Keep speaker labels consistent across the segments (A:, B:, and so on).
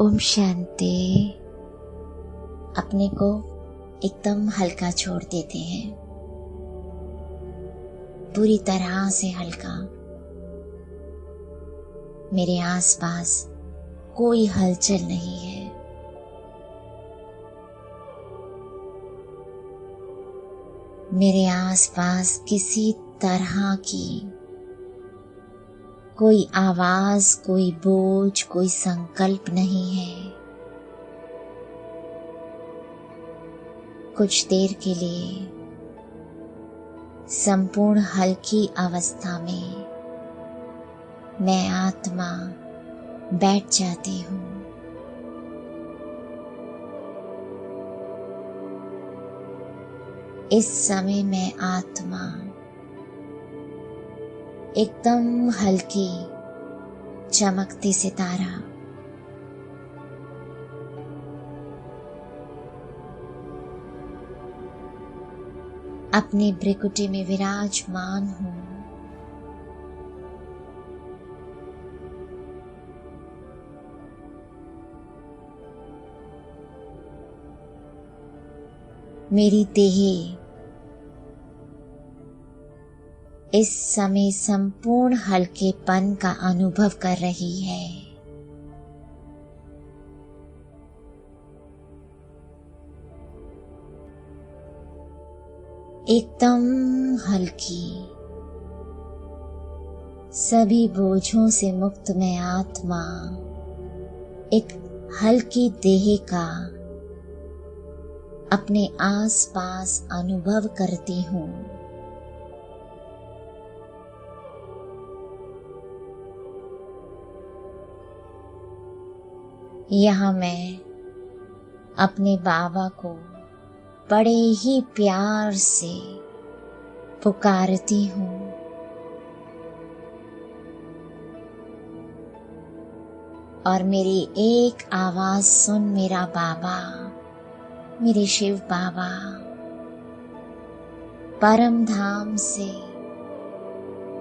A: ओम शांति। अपने को एकदम हल्का छोड़ देते हैं, पूरी तरह से हल्का। मेरे आसपास कोई हलचल नहीं है। मेरे आसपास किसी तरह की कोई आवाज, कोई बोझ, कोई संकल्प नहीं है। कुछ देर के लिए संपूर्ण हल्की अवस्था में मैं आत्मा बैठ जाती हूँ। इस समय मैं आत्मा एकदम हल्की चमकती सितारा, अपने भ्रिकुटी में विराजमान हूँ। मेरी देह इस समय संपूर्ण हल्केपन का अनुभव कर रही है। एकदम हल्की, सभी बोझों से मुक्त मैं आत्मा एक हल्की देह का अपने आसपास अनुभव करती हूँ। यहाँ मैं अपने बाबा को बड़े ही प्यार से पुकारती हूँ। और मेरी एक आवाज सुन मेरा बाबा, मेरे शिव बाबा परम धाम से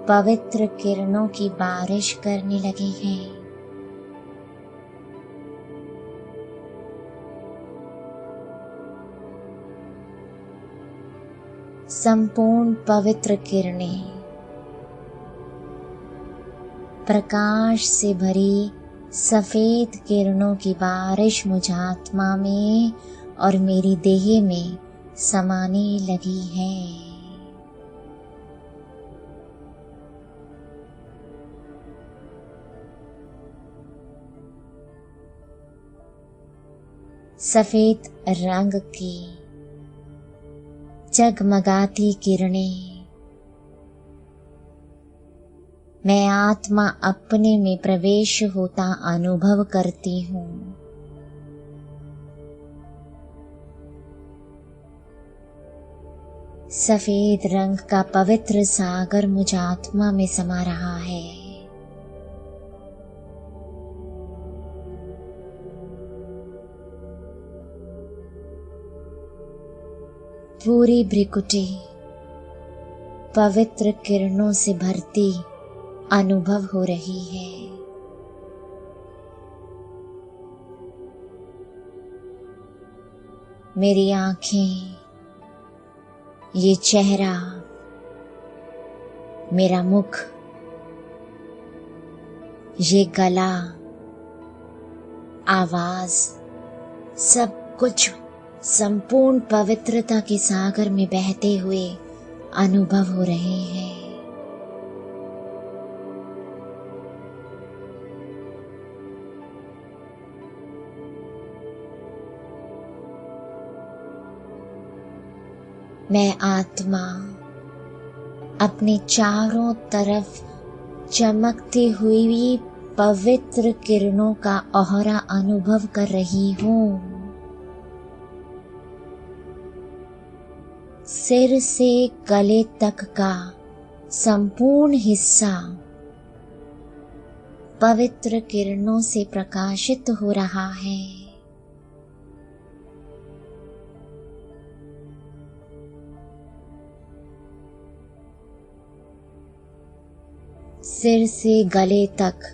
A: पवित्र किरणों की बारिश करने लगे हैं। संपूर्ण पवित्र किरणें प्रकाश से भरी सफेद किरणों की बारिश मुझ आत्मा में और मेरी देह में समाने लगी है। सफेद रंग की जगमगाती किरणें मैं आत्मा अपने में प्रवेश होता अनुभव करती हूँ। सफेद रंग का पवित्र सागर मुझ आत्मा में समा रहा है। पूरी भ्रिकुटी पवित्र किरणों से भरती अनुभव हो रही है। मेरी आंखें, ये चेहरा, मेरा मुख, ये गला, आवाज, सब कुछ संपूर्ण पवित्रता के सागर में बहते हुए अनुभव हो रहे हैं। मैं आत्मा अपने चारों तरफ चमकती हुई पवित्र किरणों का औहरा अनुभव कर रही हूँ। सिर से गले तक का संपूर्ण हिस्सा पवित्र किरणों से प्रकाशित हो रहा है। सिर से गले तक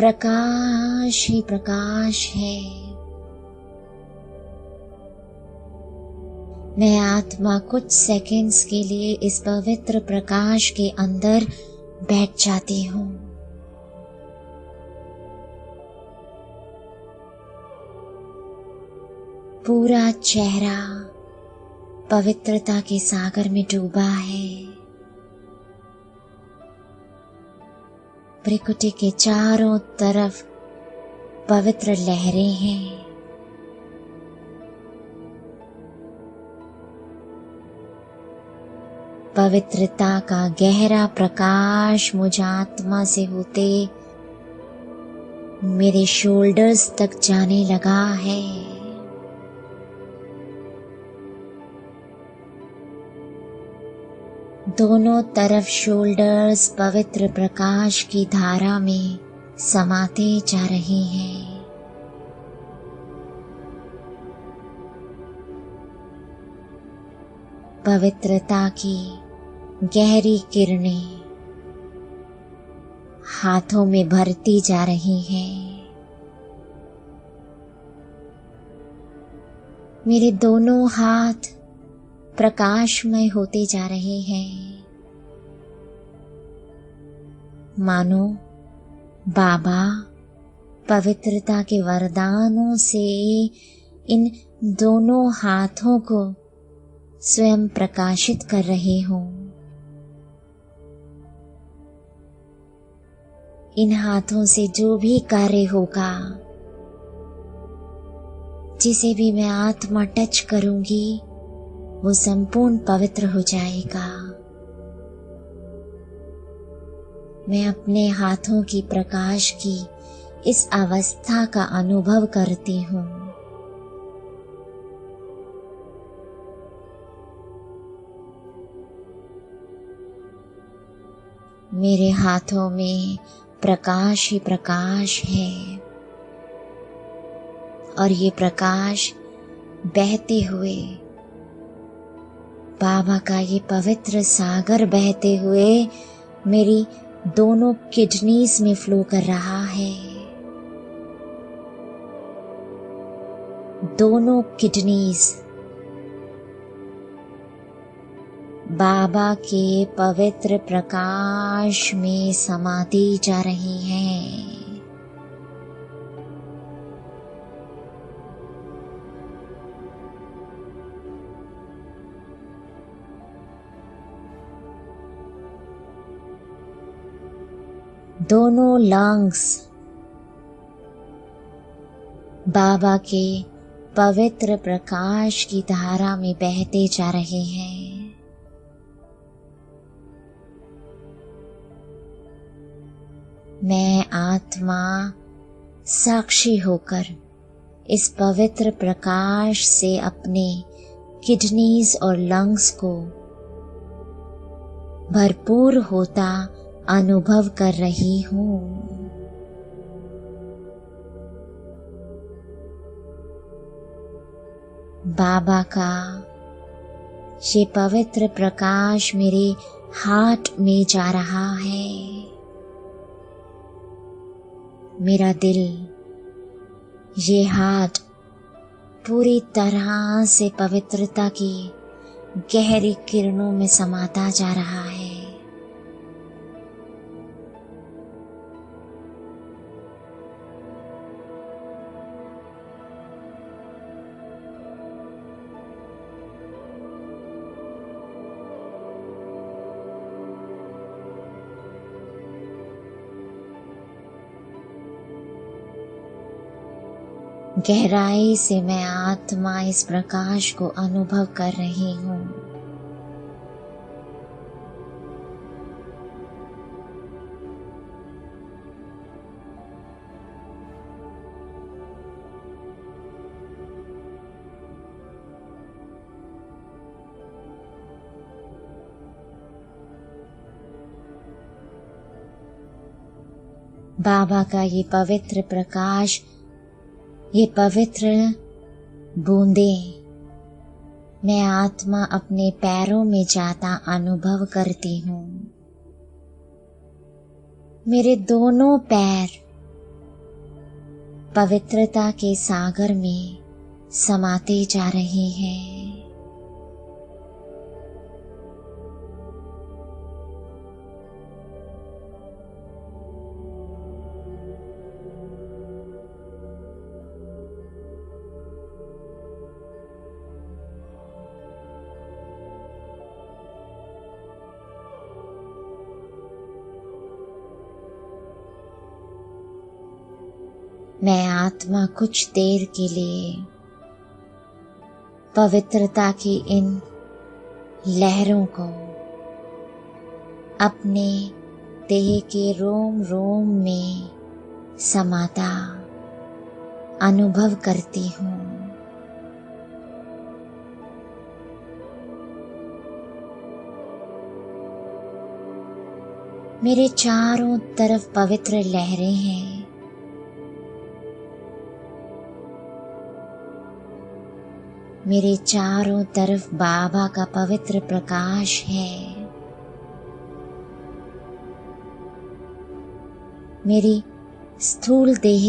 A: प्रकाश ही प्रकाश है। मैं आत्मा कुछ सेकंड्स के लिए इस पवित्र प्रकाश के अंदर बैठ जाती हूँ। पूरा चेहरा पवित्रता के सागर में डूबा है। भ्रिकुटी के चारों तरफ पवित्र लहरें हैं। पवित्रता का गहरा प्रकाश मुझ आत्मा से होते मेरे शोल्डर्स तक जाने लगा है। दोनों तरफ शोल्डर्स पवित्र प्रकाश की धारा में समाते जा रहे हैं। पवित्रता की गहरी किरणें हाथों में भरती जा रही हैं। मेरे दोनों हाथ प्रकाशमय होते जा रहे हैं। मानो बाबा पवित्रता के वरदानों से इन दोनों हाथों को स्वयं प्रकाशित कर रहे हों। इन हाथों से जो भी कार्य होगा, जिसे भी मैं आत्मा टच करूंगी, वो संपूर्ण पवित्र हो जाएगा। मैं अपने हाथों की प्रकाश की इस अवस्था का अनुभव करती हूँ। मेरे हाथों में प्रकाश ही प्रकाश है और ये प्रकाश बहते हुए बाबा का ये पवित्र सागर बहते हुए मेरी दोनों किडनीज में फ्लो कर रहा है। दोनों किडनीज बाबा के पवित्र प्रकाश में समाती जा रही हैं। दोनों लंग्स बाबा के पवित्र प्रकाश की धारा में बहते जा रहे हैं। मैं आत्मा साक्षी होकर इस पवित्र प्रकाश से अपने किडनीज और लंग्स को भरपूर होता अनुभव कर रही हूँ। बाबा का ये पवित्र प्रकाश मेरे हार्ट में जा रहा है। मेरा दिल, ये हार्ट पूरी तरह से पवित्रता की गहरी किरणों में समाता जा रहा है। गहराई से मैं आत्मा इस प्रकाश को अनुभव कर रही हूँ। बाबा का ये पवित्र प्रकाश, ये पवित्र बूंदें मैं आत्मा अपने पैरों में जाता अनुभव करती हूँ। मेरे दोनों पैर पवित्रता के सागर में समाते जा रहे हैं। मैं आत्मा कुछ देर के लिए पवित्रता की इन लहरों को अपने देह के रोम रोम में समाता अनुभव करती हूँ। मेरे चारों तरफ पवित्र लहरें हैं। मेरे चारों तरफ बाबा का पवित्र प्रकाश है। मेरी स्थूल देह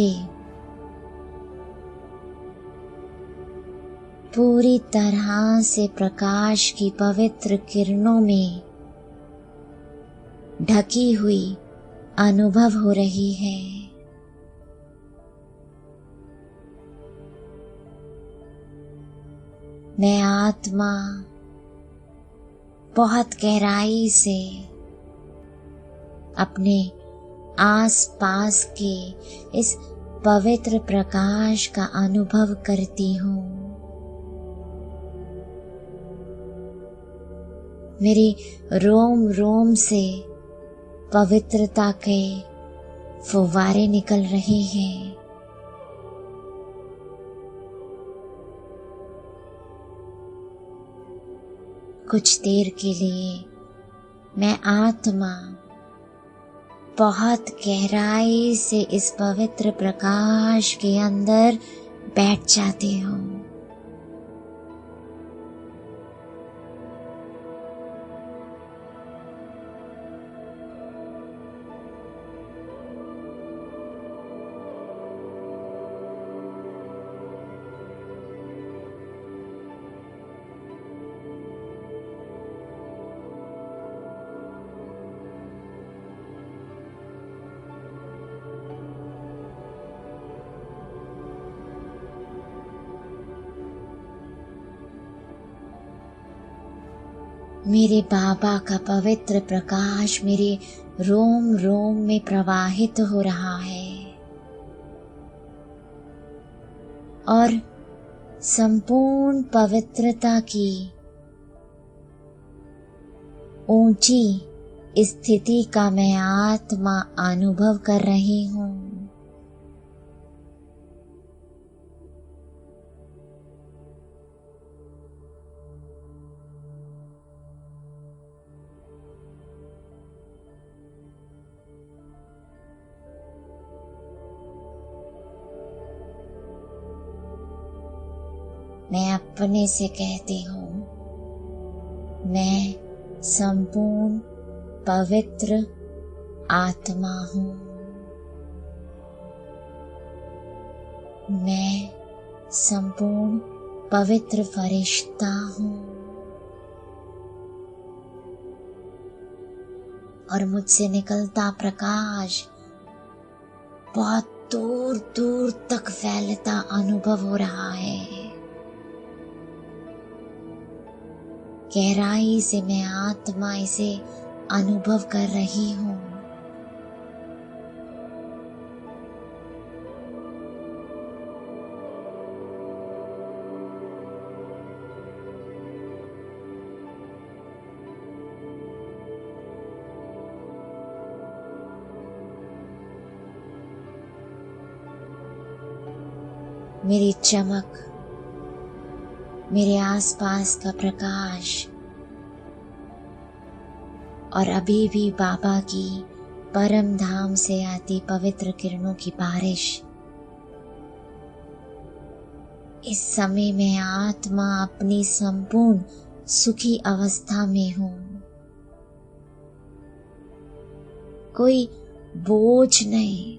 A: पूरी तरह से प्रकाश की पवित्र किरणों में ढकी हुई अनुभव हो रही है। मैं आत्मा बहुत गहराई से अपने आसपास के इस पवित्र प्रकाश का अनुभव करती हूँ। मेरी रोम रोम से पवित्रता के फुव्वारे निकल रहे हैं। कुछ देर के लिए मैं आत्मा बहुत गहराई से इस पवित्र प्रकाश के अंदर बैठ जाती हूँ। मेरे बाबा का पवित्र प्रकाश मेरे रोम रोम में प्रवाहित हो रहा है और संपूर्ण पवित्रता की ऊंची स्थिति का मैं आत्मा अनुभव कर रही हूँ। मैं अपने से कहती हूँ, मैं संपूर्ण पवित्र आत्मा हूँ। मैं संपूर्ण पवित्र फरिश्ता हूँ और मुझसे निकलता प्रकाश बहुत दूर दूर तक फैलता अनुभव हो रहा है। गहराई से मैं आत्मा इसे अनुभव कर रही हूँ। मेरी चमक, मेरे आसपास का प्रकाश और अभी भी बाबा की परम धाम से आती पवित्र किरणों की बारिश। इस समय मैं आत्मा अपनी संपूर्ण सुखी अवस्था में हूँ। कोई बोझ नहीं,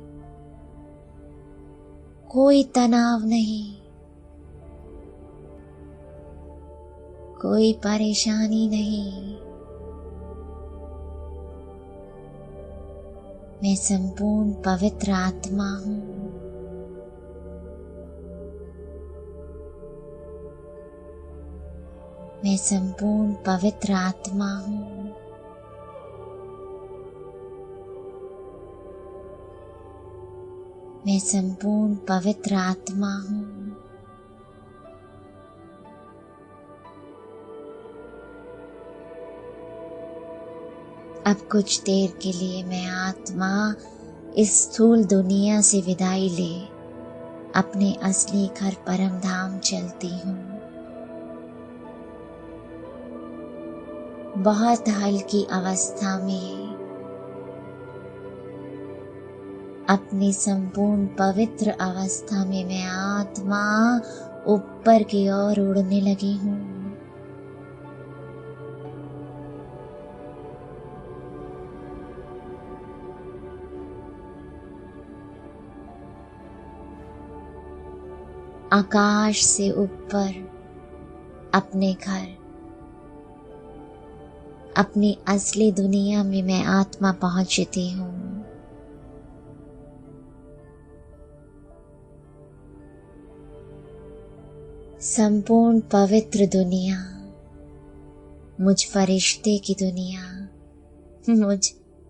A: कोई तनाव नहीं, कोई परेशानी नहीं। मैं संपूर्ण पवित्र आत्मा हूँ। मैं संपूर्ण पवित्र आत्मा हूँ। मैं संपूर्ण पवित्र आत्मा हूँ। अब कुछ देर के लिए मैं आत्मा इस स्थूल दुनिया से विदाई ले अपने असली घर परम धाम चलती हूँ। बहुत हल्की अवस्था में अपनी संपूर्ण पवित्र अवस्था में मैं आत्मा ऊपर की ओर उड़ने लगी हूँ। आकाश से ऊपर अपने घर, अपनी असली दुनिया में मैं आत्मा पहुंचती हूँ। संपूर्ण पवित्र दुनिया, मुझ फरिश्ते की दुनिया, मुझ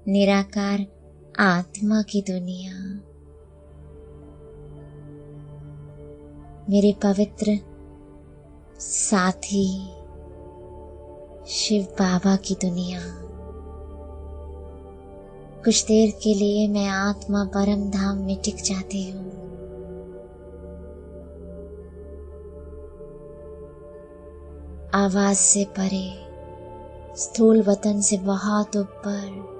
A: निराकार आत्मा की दुनिया, मेरे पवित्र साथी शिव बाबा की दुनिया। कुछ देर के लिए मैं आत्मा परम धाम में टिक जाती हूँ। आवाज से परे, स्थूल वतन से बहुत ऊपर,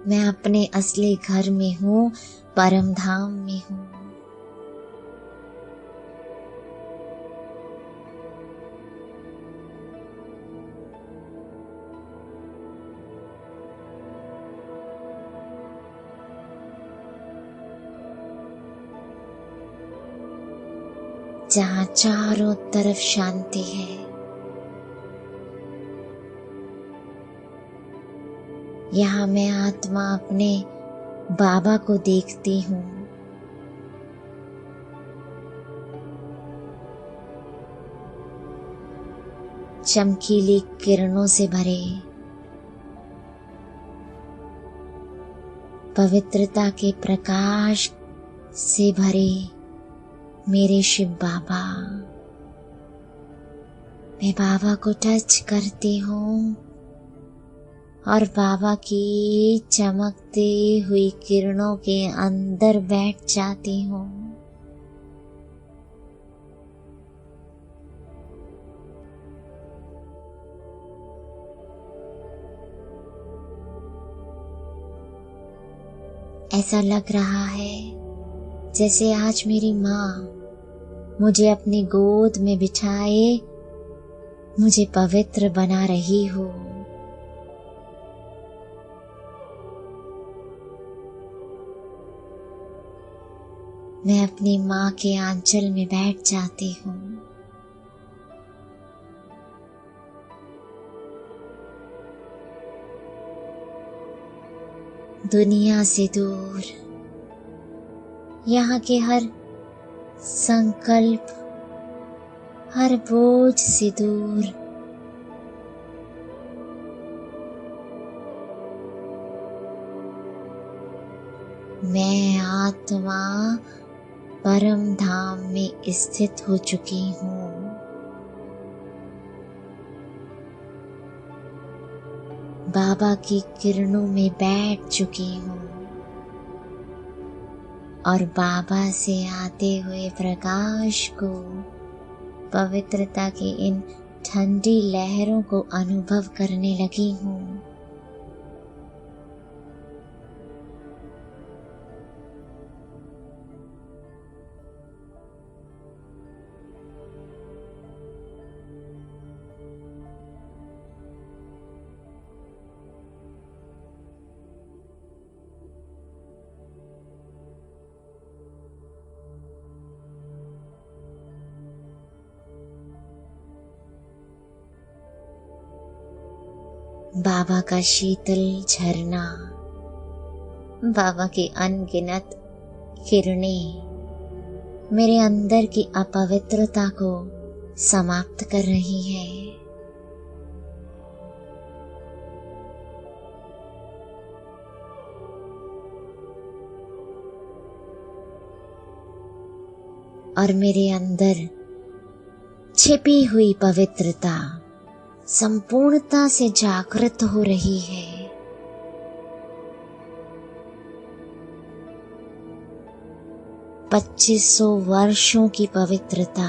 A: मैं अपने असली घर में हूँ, परम धाम में हूँ। जहाँ चारों तरफ शांति है, यहाँ मैं आत्मा अपने बाबा को देखती हूँ। चमकीली किरणों से भरे, पवित्रता के प्रकाश से भरे मेरे शिव बाबा। मैं बाबा को टच करती हूँ और बाबा की चमकती हुई किरणों के अंदर बैठ जाती हूँ। ऐसा लग रहा है जैसे आज मेरी माँ मुझे अपनी गोद में बिठाए मुझे पवित्र बना रही हो। मैं अपनी माँ के आंचल में बैठ जाती हूँ। दुनिया से दूर, यहाँ के हर संकल्प, हर बोझ से दूर, मैं आत्मा परम धाम में स्थित हो चुकी हूँ। बाबा की किरणों में बैठ चुकी हूँ और बाबा से आते हुए प्रकाश को, पवित्रता की इन ठंडी लहरों को अनुभव करने लगी हूँ। बाबा का शीतल झरना, बाबा की अनगिनत किरणें मेरे अंदर की अपवित्रता को समाप्त कर रही है। और मेरे अंदर छिपी हुई पवित्रता संपूर्णता से जागृत हो रही है। पच्चीसों वर्षों की पवित्रता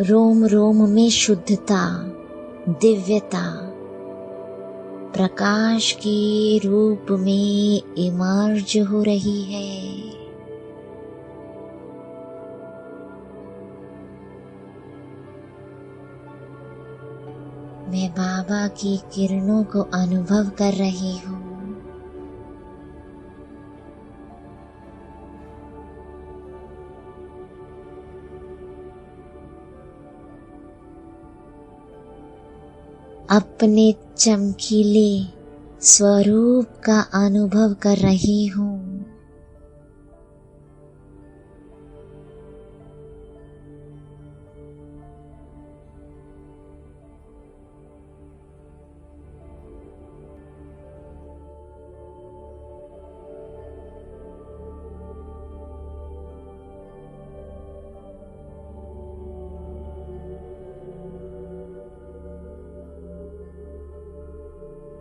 A: रोम रोम में शुद्धता, दिव्यता, प्रकाश के रूप में इमर्ज हो रही है। मैं बाबा की किरणों को अनुभव कर रही हूँ। अपने चमकीले स्वरूप का अनुभव कर रही हूँ।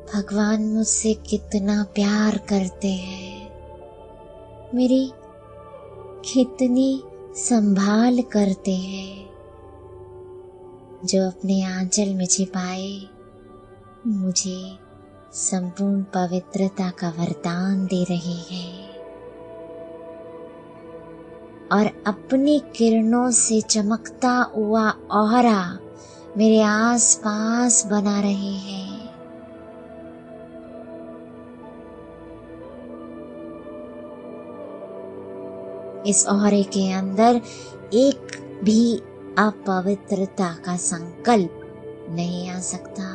A: भगवान मुझसे कितना प्यार करते हैं, मेरी कितनी संभाल करते हैं, जो अपने आंचल में छिपाए मुझे संपूर्ण पवित्रता का वरदान दे रहे हैं और अपनी किरणों से चमकता हुआ ऑरा मेरे आसपास बना रहे हैं। इस औरे के अंदर एक भी अपवित्रता का संकल्प नहीं आ सकता।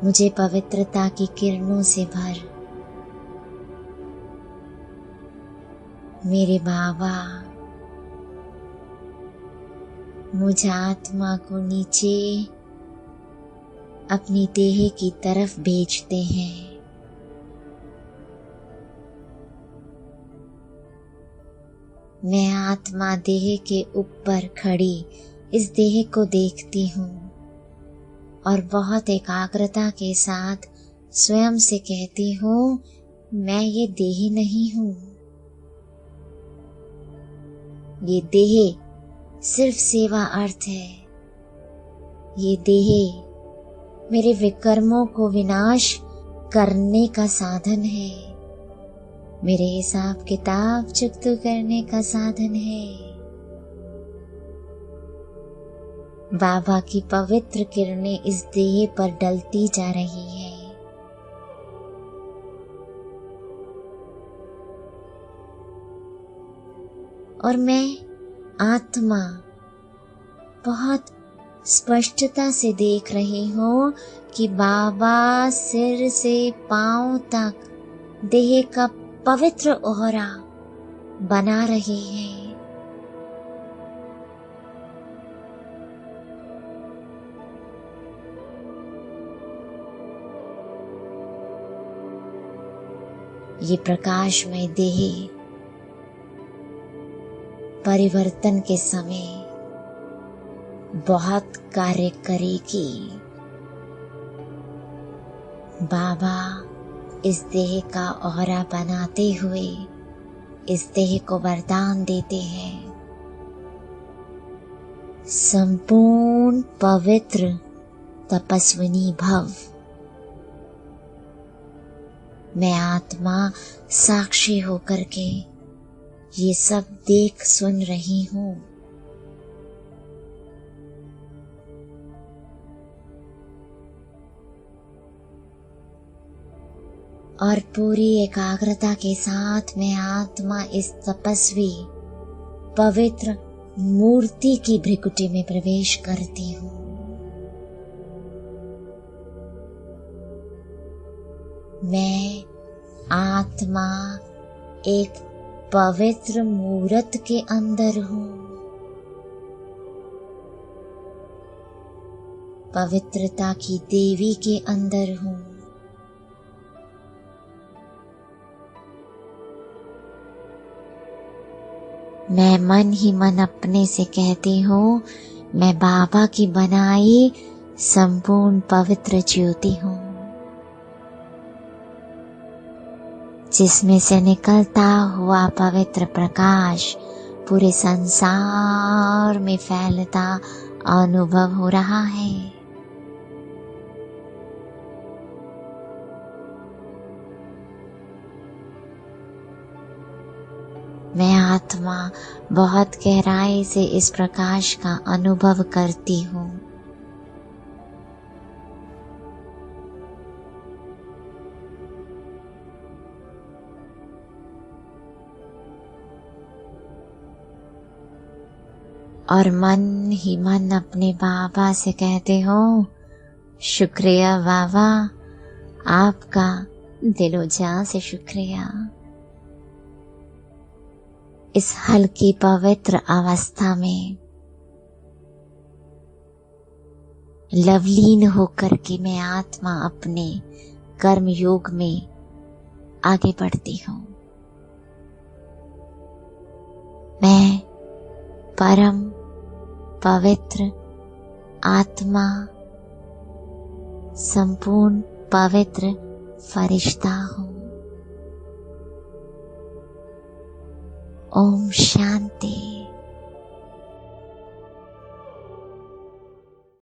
A: मुझे पवित्रता की किरणों से भर मेरे बाबा मुझ आत्मा को नीचे अपनी देह की तरफ भेजते हैं। मैं आत्मा देह के ऊपर खड़ी इस देह को देखती हूँ और बहुत एकाग्रता के साथ स्वयं से कहती हूँ, मैं ये देह नहीं हूँ। ये देह सिर्फ सेवा अर्थ है। ये देह मेरे विकर्मों को विनाश करने का साधन है, मेरे हिसाब किताब चुकता करने का साधन है। बाबा की पवित्र किरणें इस देह पर डलती जा रही है। और मैं आत्मा बहुत स्पष्टता से देख रही हूँ कि बाबा सिर से पांव तक देह का पवित्र ओहरा बना रहे हैं। ये प्रकाशमय देह परिवर्तन के समय बहुत कार्य करेगी। बाबा इस देह का औरा बनाते हुए इस देह को वरदान देते हैं, संपूर्ण पवित्र तपस्विनी भव। मैं आत्मा साक्षी होकर के ये सब देख सुन रही हूँ। और पूरी एकाग्रता के साथ मैं आत्मा इस तपस्वी पवित्र मूर्ति की भृकुटी में प्रवेश करती हूँ। मैं आत्मा एक पवित्र मूर्त के अंदर हूँ। पवित्रता की देवी के अंदर हूँ। मैं मन ही मन अपने से कहती हूँ, मैं बाबा की बनाई संपूर्ण पवित्र ज्योति हूँ, जिसमें से निकलता हुआ पवित्र प्रकाश पूरे संसार में फैलता अनुभव हो रहा है। मैं आत्मा बहुत गहराई से इस प्रकाश का अनुभव करती हूँ। और मन ही मन अपने बाबा से कहते हो, शुक्रिया बाबा, आपका दिलो जान से शुक्रिया। इस हल्की पवित्र अवस्था में लवलीन होकर के मैं आत्मा अपने कर्म योग में आगे बढ़ती हूँ। मैं परम पवित्र आत्मा, संपूर्ण पवित्र फरिश्ता हूँ। ओम शांति।